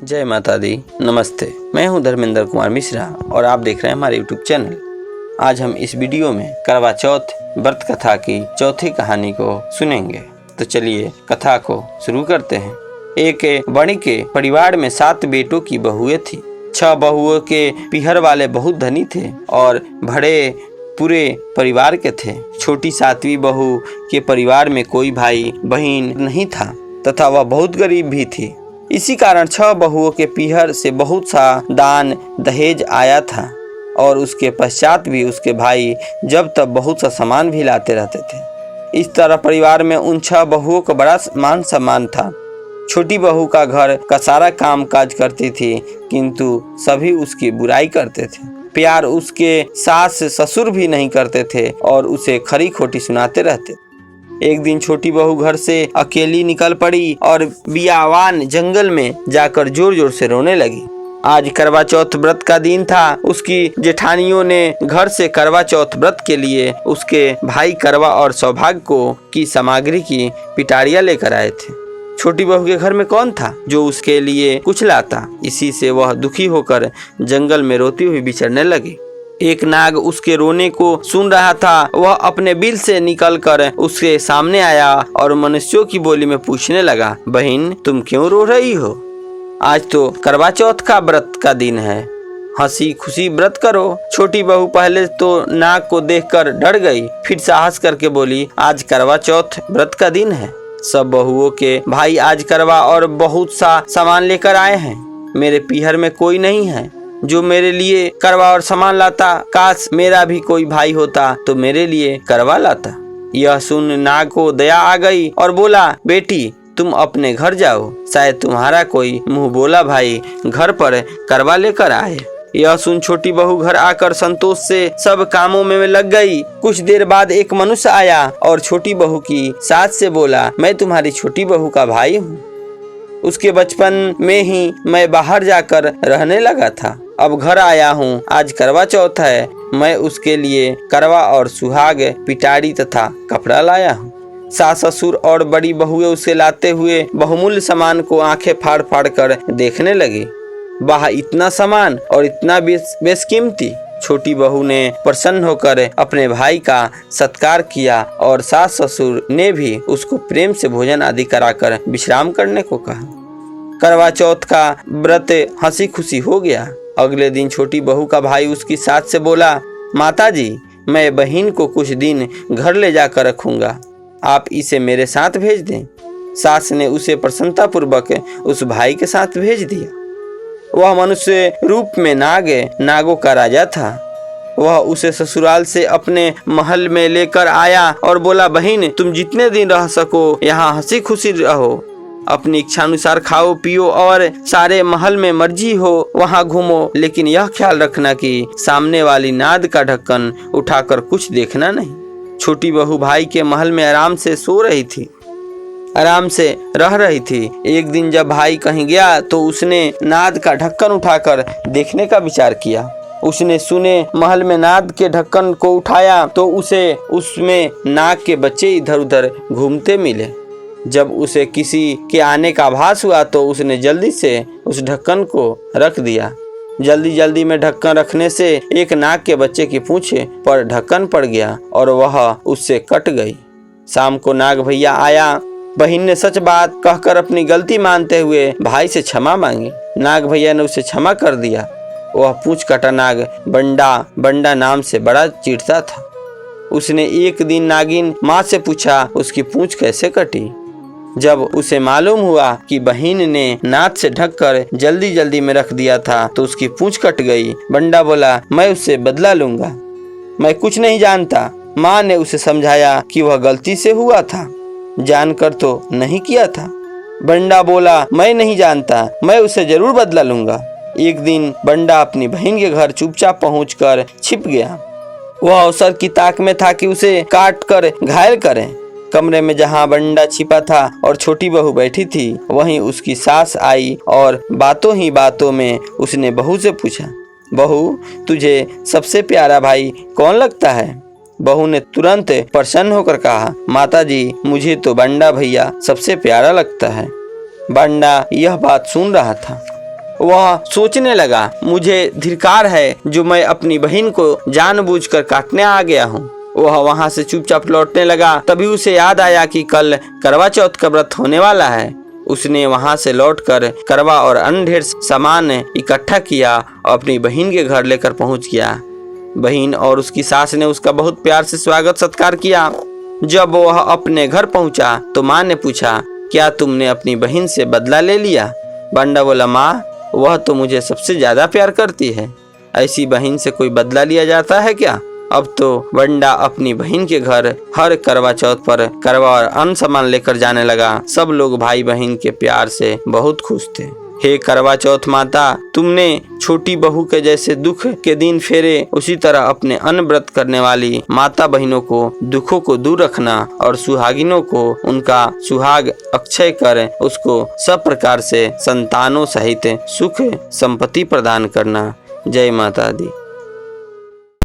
जय माता दी। नमस्ते, मैं हूं धर्मेंद्र कुमार मिश्रा और आप देख रहे हैं हमारे यूट्यूब चैनल। आज हम इस वीडियो में करवा चौथ व्रत कथा की चौथी कहानी को सुनेंगे। तो चलिए कथा को शुरू करते हैं। एक वणिक के परिवार में 7 बेटों की बहुएं थी। 6 बहुओं के पीहर वाले बहुत धनी थे और बड़े पूरे परिवार के थे। छोटी 7वीं बहू के परिवार में कोई भाई बहन नहीं था तथा वह बहुत गरीब भी थी। इसी कारण 6 बहुओं के पीहर से बहुत सा दान दहेज आया था और उसके पश्चात भी उसके भाई जब तब बहुत सा सामान भी लाते रहते थे। इस तरह परिवार में उन 6 बहुओं का बड़ा मान सम्मान था। छोटी बहू का घर का सारा काम काज करती थी, किंतु सभी उसकी बुराई करते थे। प्यार उसके सास ससुर भी नहीं करते थे और उसे खरी खोटी सुनाते रहते। एक दिन छोटी बहू घर से अकेली निकल पड़ी और बियावान जंगल में जाकर जोर जोर से रोने लगी। आज करवा चौथ व्रत का दिन था। उसकी जेठानियों ने घर से करवा चौथ व्रत के लिए उसके भाई करवा और सौभाग्य को की सामग्री की पिटारियां लेकर आए थे। छोटी बहू के घर में कौन था जो उसके लिए कुछ लाता। इसी से वह दुखी होकर जंगल में रोती हुई बिछड़ने लगी। एक नाग उसके रोने को सुन रहा था। वह अपने बिल से निकलकर उसके सामने आया और मनुष्यों की बोली में पूछने लगा, बहन तुम क्यों रो रही हो? आज तो करवा चौथ का व्रत का दिन है, हंसी खुशी व्रत करो। छोटी बहू पहले तो नाग को देखकर डर गई, फिर साहस करके बोली, आज करवा चौथ व्रत का दिन है। सब बहुओं के भाई आज करवा और बहुत सा सामान लेकर आए हैं। मेरे पीहर में कोई नहीं है जो मेरे लिए करवा और सामान लाता। काश मेरा भी कोई भाई होता तो मेरे लिए करवा लाता। यह सुन नाग को दया आ गई और बोला, बेटी तुम अपने घर जाओ, शायद तुम्हारा कोई मुंह बोला भाई घर पर करवा लेकर आए। यह सुन छोटी बहू घर आकर संतोष से सब कामों में लग गई। कुछ देर बाद एक मनुष्य आया और छोटी बहू की सास से बोला, मैं तुम्हारी छोटी बहू का भाई हूँ। उसके बचपन में ही मैं बाहर जाकर रहने लगा था, अब घर आया हूँ। आज करवा चौथ है, मैं उसके लिए करवा और सुहाग पिटारी तथा कपड़ा लाया हूँ। सास ससुर और बड़ी बहुएं उसे लाते हुए बहुमूल्य सामान को आंखें फाड़ फाड़ कर देखने लगी। वाह, इतना सामान और इतना बेशकीमती। छोटी बहू ने प्रसन्न होकर अपने भाई का सत्कार किया और सास ससुर ने भी उसको प्रेम से भोजन आदि कराकर विश्राम करने को कहा। करवा चौथ का व्रत हंसी खुशी हो गया। अगले दिन छोटी बहू का भाई उसकी सास से बोला, माताजी मैं बहन को कुछ दिन घर ले जाकर रखूंगा, आप इसे मेरे साथ भेज दें। सास ने उसे प्रसन्नता पूर्वक उस भाई के साथ भेज दिया। वह मनुष्य रूप में नागों का राजा था। वह उसे ससुराल से अपने महल में लेकर आया और बोला, बहन तुम जितने दिन रह सको यहाँ हंसी खुशी रहो, अपनी इच्छानुसार खाओ पियो और सारे महल में मर्जी हो वहाँ घूमो, लेकिन यह ख्याल रखना कि सामने वाली नाद का ढक्कन उठाकर कुछ देखना नहीं। छोटी बहू भाई के महल में आराम से सो रही थी, आराम से रह रही थी। एक दिन जब भाई कहीं गया तो उसने नाद का ढक्कन उठाकर देखने का विचार किया। उसने सुने महल में नाद के ढक्कन को उठाया तो उसे उसमें नाग के बच्चे इधर उधर घूमते मिले। जब उसे किसी के आने का आभास हुआ तो उसने जल्दी से उस ढक्कन को रख दिया। जल्दी में ढक्कन रखने से एक नाग के बच्चे की पूंछ पर ढक्कन पड़ गया और वह उससे कट गई। शाम को नाग भैया आया। बहन ने सच बात कहकर अपनी गलती मानते हुए भाई से क्षमा मांगी। नाग भैया ने उसे क्षमा कर दिया। वह पूंछ कटा नाग बंडा नाम से बड़ा चिढ़ता था। उसने एक दिन नागिन माँ से पूछा उसकी पूंछ कैसे कटी। जब उसे मालूम हुआ कि बहन ने नाद से ढककर जल्दी में रख दिया था तो उसकी पूंछ कट गई। बंडा बोला, मैं उससे बदला लूंगा, मैं कुछ नहीं जानता। माँ ने उसे समझाया कि वह गलती से हुआ था, जानकर तो नहीं किया था। बंडा बोला, मैं नहीं जानता, मैं उसे जरूर बदला लूंगा। एक दिन बंडा अपनी बहन के घर चुपचाप पहुंचकर छिप गया। वह अवसर की ताक में था कि उसे काट कर घायल करें। कमरे में जहां बंडा छिपा था और छोटी बहू बैठी थी वहीं उसकी सास आई और बातों ही बातों में उसने बहू से पूछा, बहू तुझे सबसे प्यारा भाई कौन लगता है? बहू ने तुरंत प्रसन्न होकर कहा, माताजी मुझे तो बंडा भैया सबसे प्यारा लगता है। बंडा यह बात सुन रहा था। वह सोचने लगा, मुझे धिक्कार है जो मैं अपनी बहन को जानबूझकर काटने आ गया हूँ। वह वहाँ से चुपचाप लौटने लगा। तभी उसे याद आया कि कल करवा चौथ का व्रत होने वाला है। उसने वहाँ से लौटकर करवा और अन्य ढेर सामान इकट्ठा किया और अपनी बहन के घर लेकर पहुँच गया। बहन और उसकी सास ने उसका बहुत प्यार से स्वागत सत्कार किया। जब वह अपने घर पहुँचा तो माँ ने पूछा, क्या तुमने अपनी बहन से बदला ले लिया? बंडा बोला, माँ वह तो मुझे सबसे ज्यादा प्यार करती है, ऐसी बहन से कोई बदला लिया जाता है क्या? अब तो बंडा अपनी बहन के घर हर करवा चौथ पर करवा और अन्य सामान लेकर जाने लगा। सब लोग भाई बहन के प्यार से बहुत खुश थे। हे करवा चौथ माता, तुमने छोटी बहू के जैसे दुख के दिन फेरे, उसी तरह अपने अन्य व्रत करने वाली माता बहनों को दुखों को दूर रखना और सुहागिनों को उनका सुहाग अक्षय कर उसको सब प्रकार से संतानों सहित सुख संपत्ति प्रदान करना। जय माता दी।